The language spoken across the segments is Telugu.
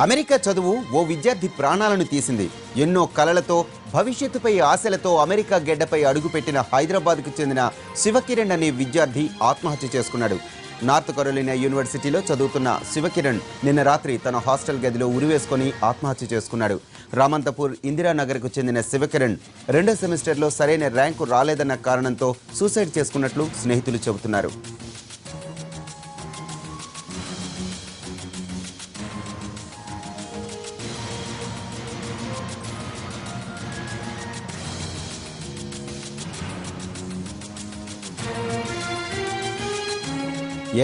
అమెరికా చదువు ఓ విద్యార్థి ప్రాణాలను తీసింది. ఎన్నో కలలతో, భవిష్యత్తుపై ఆశలతో అమెరికా గెడ్డపై అడుగుపెట్టిన హైదరాబాద్కు చెందిన శివకిరణ్ అనే విద్యార్థి ఆత్మహత్య చేసుకున్నాడు. నార్త్ కరోలినా యూనివర్సిటీలో చదువుతున్న శివకిరణ్ నిన్న రాత్రి తన హాస్టల్ గదిలో ఉరివేసుకొని ఆత్మహత్య చేసుకున్నాడు. రామంతపూర్ ఇందిరానగర్కు చెందిన శివకిరణ్ రెండో సెమిస్టర్లో సరైన ర్యాంకు రాలేదన్న కారణంతో సూసైడ్ చేసుకున్నట్లు స్నేహితులు చెబుతున్నారు.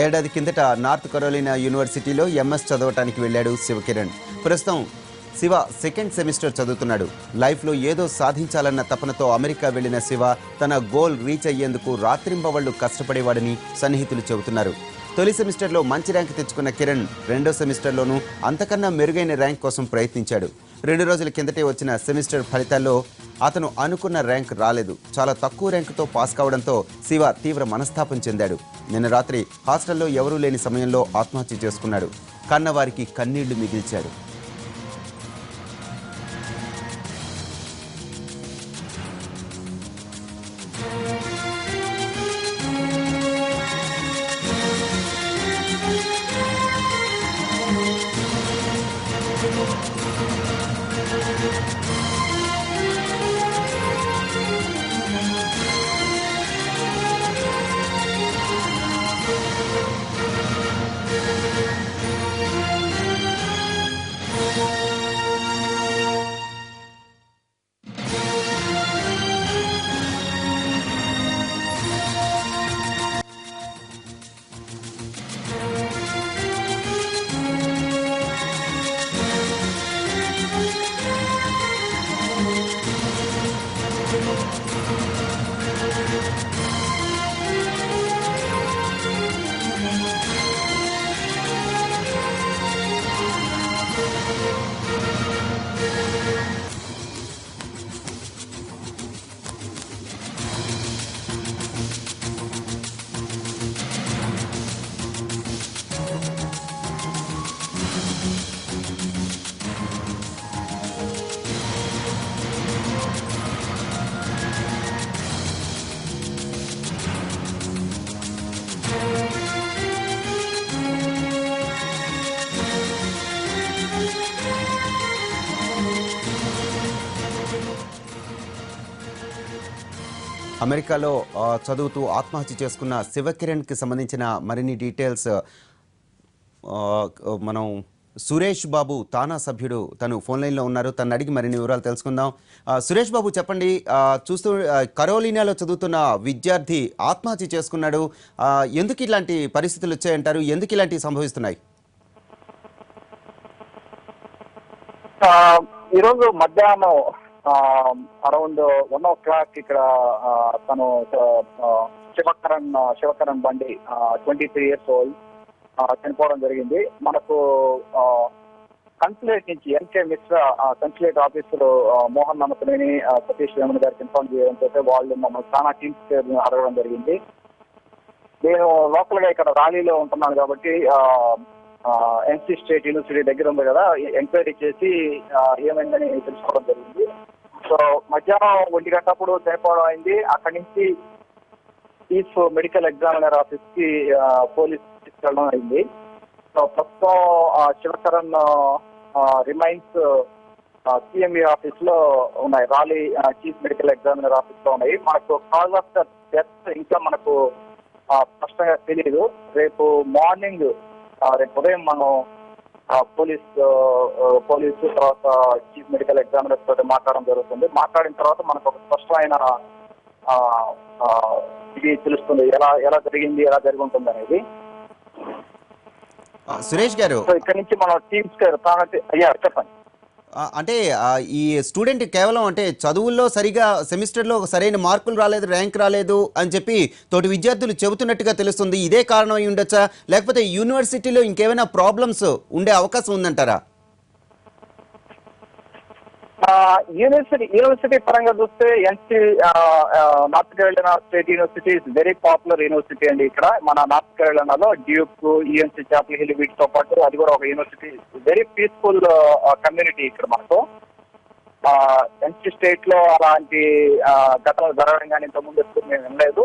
ఏడాది కిందట నార్త్ కరోలినా యూనివర్సిటీలో ఎంఎస్ చదవటానికి వెళ్ళాడు శివకిరణ్. ప్రస్తుతం శివ సెకండ్ సెమిస్టర్ చదువుతున్నాడు. లైఫ్లో ఏదో సాధించాలన్న తపనతో అమెరికా వెళ్లిన శివ తన గోల్ రీచ్ అయ్యేందుకు రాత్రింబవళ్లు కష్టపడేవాడని సన్నిహితులు చెబుతున్నారు. తొలి సెమిస్టర్లో మంచి ర్యాంక్ తెచ్చుకున్న కిరణ్ రెండో సెమిస్టర్లోనూ అంతకన్నా మెరుగైన ర్యాంక్ కోసం ప్రయత్నించాడు. 2 రోజుల కిందటే వచ్చిన సెమిస్టర్ ఫలితాల్లో అతను అనుకున్న ర్యాంక్ రాలేదు. చాలా తక్కువ ర్యాంకుతో పాస్ కావడంతో శివ తీవ్ర మనస్తాపం చెందాడు. నిన్న రాత్రి హాస్టల్లో ఎవరూ లేని సమయంలో ఆత్మహత్య చేసుకున్నాడు. కన్నవారికి కన్నీళ్లు మిగిల్చాడు. అమెరికాలో చదువుతూ ఆత్మహత్య చేసుకున్న శివకిరణ్కి సంబంధించిన మరిన్ని డీటెయిల్స్ మనం సురేష్ బాబు తానా సభ్యుడు తను ఫోన్ లైన్లో ఉన్నారు. తను అడిగి మరిన్ని వివరాలు తెలుసుకుందాం. సురేష్ బాబు చెప్పండి, చూస్తూ కరోలినాలో చదువుతున్న విద్యార్థి ఆత్మహత్య చేసుకున్నాడు. ఎందుకు ఇలాంటి పరిస్థితులు వచ్చాయంటారు? ఎందుకు ఇలాంటివి సంభవిస్తున్నాయి? ఈరోజు మధ్యాహ్నం అరౌండ్ 1 o'clock ఇక్కడ తను శివకరణ్ బండి 23 years old చనిపోవడం జరిగింది. మనకు కన్సులేట్ నుంచి N K Mishra consulate officer Mohan Nammakaneni Satish Veman గారికి ఇన్ఫార్మ్ చేయడంతో వాళ్ళు మమ్మల్ని చాలా టీమ్స్ అడగడం జరిగింది. నేను లోకల్ గా ఇక్కడ ర్యాలీలో ఉంటున్నాను కాబట్టి ఎన్సీ స్టేట్ యూనివర్సిటీ దగ్గర ఉంది కదా, ఎంక్వైరీ చేసి ఏమైందని తెలుసుకోవడం జరిగింది. సో మధ్యాహ్నం 1 గంటప్పుడు చనిపోవడం అయింది. అక్కడి నుంచి చీఫ్ మెడికల్ ఎగ్జామినర్ ఆఫీస్ కి పోలీస్ తీసుకెళ్ళడం అయింది. సో ప్రస్తుతం శివకరణ్ రిమైన్స్ సిఎంఈ ఆఫీస్ లో ఉన్నాయి, rally chief medical examiner office లో ఉన్నాయి. మనకు కాజ్ ఆఫ్ ద డెత్ ఇంకా మనకు స్పష్టంగా తెలియదు. రేపు మార్నింగ్ రేపు ఉదయం మనం పోలీసు తర్వాత చీఫ్ మెడికల్ ఎగ్జామినర్ తోటి మాట్లాడడం జరుగుతుంది. మాట్లాడిన తర్వాత మనకు ఒక స్పష్టమైన ఇది తెలుస్తుంది, ఎలా జరిగింది, ఎలా జరిగి ఉంటుంది అనేది. సురేష్ గారు, ఇక్కడ నుంచి మనం టీమ్స్ అయ్యా చెప్పండి. అంటే ఈ స్టూడెంట్ కేవలం అంటే చదువుల్లో సరిగా సెమిస్టర్లో సరైన మార్కులు రాలేదు, ర్యాంక్ రాలేదు అని చెప్పి తోటి విద్యార్థులు చెబుతున్నట్టుగా తెలుస్తుంది. ఇదే కారణం అయి ఉండొచ్చా, లేకపోతే యూనివర్సిటీలో ఇంకేమైనా ప్రాబ్లమ్స్ ఉండే అవకాశం ఉందంటారా? యూనివర్సిటీ పరంగా చూస్తే north Carolina state university is very popular university అండి. ఇక్కడ మన నార్త్ కెరోలినాలో డ్యూక్, యూఎన్సీ చాపల్ హిల్ వీటితో పాటు అది కూడా ఒక యూనివర్సిటీ. వెరీ పీస్ఫుల్ కమ్యూనిటీ ఇక్కడ మనకు. ఎన్సీ స్టేట్ లో అలాంటి ఘటనలు జరగడం కానీ ఇంతకుముందు ఎప్పుడు మేము వినలేదు.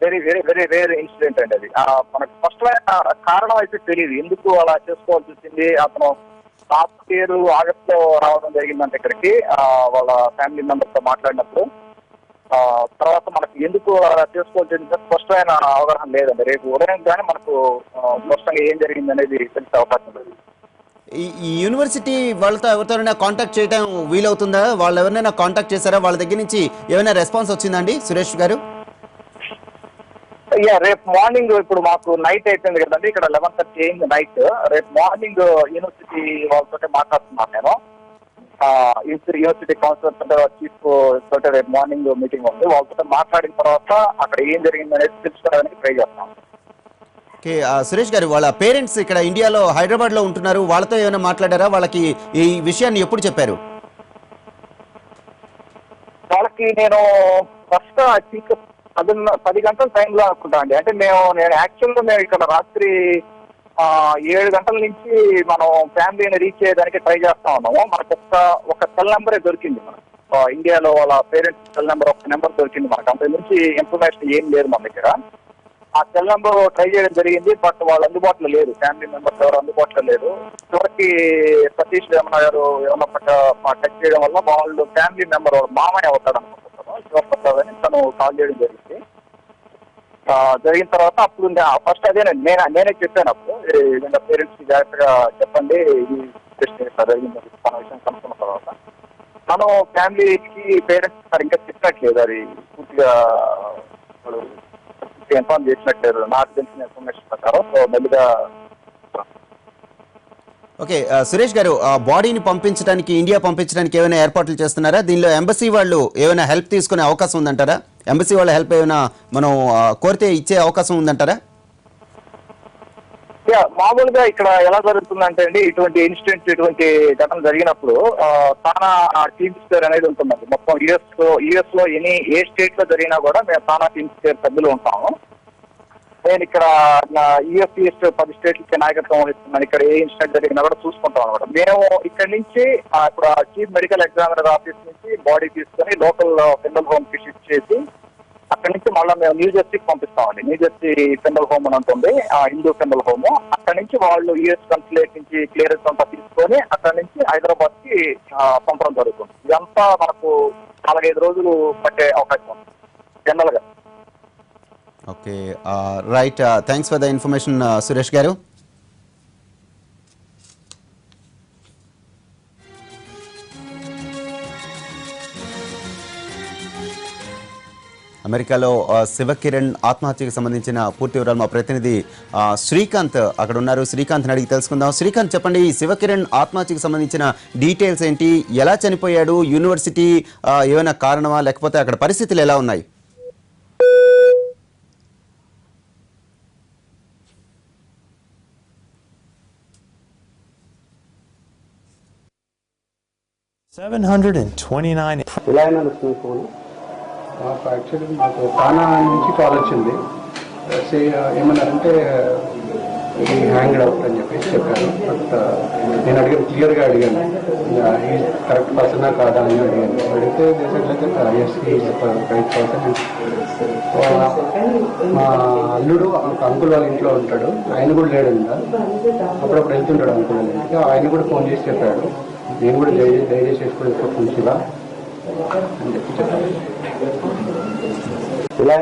Very very very rare incident అండి అది. మనకు స్పష్టమైన కారణం అయితే తెలియదు ఎందుకు అలా చేసుకోవాల్సి వచ్చింది. అతను లాస్ట్ ఇయర్ ఆగస్ట్ లో రావడం జరిగిందంటే ఇక్కడికి వాళ్ళ ఫ్యామిలీ మెంబర్స్ తో మాట్లాడినప్పుడు. తర్వాత మనకు ఎందుకు అలా చేసుకోవాల్సి స్పష్టమైన అవగాహన లేదండి. రేపు ఉదయం కానీ మనకు స్పష్టంగా ఏం జరిగింది అనేది తెలిసే అవకాశం లేదు. ఈ యూనివర్సిటీ వాళ్ళతో ఎవరితోనైనా కాంటాక్ట్ చేయడం వీలవుతుందా? వాళ్ళు ఎవరినైనా కాంటాక్ట్ చేశారా? వాళ్ళ దగ్గర నుంచి ఏమైనా రెస్పాన్స్ వచ్చిందండి సురేష్ గారు? రేపు మార్నింగ్, ఇప్పుడు మాకు నైట్ అయిపోయింది కదండి, ఇక్కడ 11:30 అయింది నైట్. రేపు మార్నింగ్ యూనివర్సిటీ వాళ్ళతో మాట్లాడుతున్నాను నేను. యూనివర్సిటీ కౌన్సిలర్ చీఫ్ తోటి రేపు మార్నింగ్ మీటింగ్ ఉంది. వాళ్ళతో మాట్లాడిన తర్వాత అక్కడ ఏం జరిగింది అనేది తెలుసుకోవడానికి ట్రై చేస్తాం. ఓకే, సురేష్ గారు, వాళ్ళ పేరెంట్స్ ఇక్కడ ఇండియాలో హైదరాబాద్ లో ఉంటున్నారు. వాళ్ళతో ఏమైనా మాట్లాడారా? వాళ్ళకి ఈ విషయాన్ని ఎప్పుడు చెప్పారు? వాళ్ళకి నేను ఫస్ట్ ఐ థింక్ 10 గంటల టైంలో అనుకుంటా అండి. అంటే నేను యాక్చువల్గా మేము ఇక్కడ రాత్రి 7 గంటల నుంచి మనం ఫ్యామిలీని రీచ్ చేయడానికి ట్రై చేస్తా ఉన్నాము. మనకు ఒక సెల్ నెంబరే దొరికింది. మనకు ఇండియాలో వాళ్ళ పేరెంట్స్ సెల్ నెంబర్ ఒక నెంబర్ దొరికింది మనకు. అంత నుంచి ఇన్ఫర్మేషన్ ఏం లేదు మన దగ్గర. ఆ సెల్ నెంబర్ ట్రై చేయడం జరిగింది, బట్ వాళ్ళు అందుబాటులో లేరు. ఫ్యామిలీ మెంబర్స్ ఎవరు అందుబాటులో లేరు. చివరికి సతీష్ రమణ గారు ఏమన్నా టచ్ చేయడం వల్ల వాళ్ళు ఫ్యామిలీ మెంబర్ మామయ్య అవుతాడు అనుకుంటున్నాను, శివప్రసాద్ అని, తను కాల్ చేయడం జరిగింది. జరిగిన తర్వాత అప్పుడు ఫస్ట్ అదేనండి నేనే చెప్పాను అప్పుడు, ఏదైనా పేరెంట్స్ కి జాగ్రత్తగా చెప్పండి ఇది జరిగింది తన విషయం కనుక్కున్న తర్వాత. తను ఫ్యామిలీకి పేరెంట్స్ ఇంకా చెప్పినట్లేదు, అది పూర్తిగా ఇన్ఫార్మ్ చేసినట్లేదు నాకు తెలిసిన ఇన్ఫర్మేషన్ ప్రకారం. సో మెల్లిగా. ఓకే, సురేష్ గారు, బాడీని పంపించడానికి, ఇండియా పంపించడానికి ఏమైనా ఏర్పాట్లు చేస్తున్నారా? దీనిలో ఎంబసీ వాళ్ళు ఏమైనా హెల్ప్ తీసుకునే అవకాశం ఉందంటారా? ఎంబసీ వాళ్ళ హెల్ప్ ఏమైనా మనం కోరితే ఇచ్చే అవకాశం ఉందంటారా? మామూలుగా ఇక్కడ ఎలా జరుగుతుందంటే అండి, ఇటువంటి ఘటన జరిగినప్పుడు తానా టీమ్ స్పేర్ అనేది ఉంటుందండి. మొత్తం యుఎస్ లో ఏ స్టేట్ లో జరిగినా కూడా మేము తానా టీమ్ స్పేర్ సభ్యులు ఉంటాము. నేను ఇక్కడ యుఎస్ 10 స్టేట్లకి నాయకత్వం వహిస్తున్నాను. ఇక్కడ ఏ ఇన్సిడెంట్ జరిగినా కూడా చూసుకుంటాం అనమాట. మేము ఇక్కడ నుంచి ఇప్పుడు చీఫ్ మెడికల్ ఎగ్జామినర్ ఆఫీస్ నుంచి బాడీ తీసుకొని లోకల్ ఫెడరల్ హోమ్ కి షిఫ్ట్ చేసి అక్కడి నుంచి మళ్ళీ మేము న్యూజెర్సీకి పంపిస్తామండి. న్యూజెర్సీ ఫెడరల్ హోమ్ అని ఉంటుంది, హిందూ ఫెడరల్ హోమ్. అక్కడి నుంచి వాళ్ళు యుఎస్ కన్సులేట్ నుంచి క్లియరెన్స్ అంతా తీసుకొని అక్కడి నుంచి హైదరాబాద్ కి పంపడం జరుగుతుంది. ఇదంతా మనకు 4-5 రోజులు పట్టే అవకాశం ఉంది జనరల్ గా. Okay, right, thanks for the information Suresh గారు. అమెరికాలో శివకిరణ్ ఆత్మహత్యకు సంబంధించిన పూర్తి వివరాలు మా ప్రతినిధి శ్రీకాంత్ అక్కడ ఉన్నారు. శ్రీకాంత్ని అడిగి తెలుసుకుందాం. శ్రీకాంత్, చెప్పండి, ఈ శివకిరణ్ ఆత్మహత్యకు సంబంధించిన డీటెయిల్స్ ఏంటి? ఎలా చనిపోయాడు? యూనివర్సిటీ ఏమైనా కారణమా, లేకపోతే అక్కడ పరిస్థితులు ఎలా ఉన్నాయి? ఇలా అయినా వస్తుంది ఫోన్. మాకు యాక్చువల్లీ మాకు తానా నుంచి కాల్ వచ్చింది. ఏమన్నారంటే ఇది హ్యాంగ్డ్ అవుట్ అని చెప్పేసి చెప్పారు. బట్ నేను అడిగాను, క్లియర్గా అడిగాను, ఈ కరెక్ట్ పర్సనా కాదా అని అడిగాను. అడిగితే రైట్ పర్సన్. మా అల్లుడు అంకుల్ వాళ్ళ ఇంట్లో ఉంటాడు, ఆయన కూడా లేడు ఇంకా. అప్పుడప్పుడు వెళ్తుంటాడు అంకుల్ వాళ్ళ ఇంటికి. ఆయన కూడా ఫోన్ చేసి చెప్పాడు, నేను కూడా ధైర్యం చేసుకుని శివ అని చెప్పి చెప్పాను. ఇలా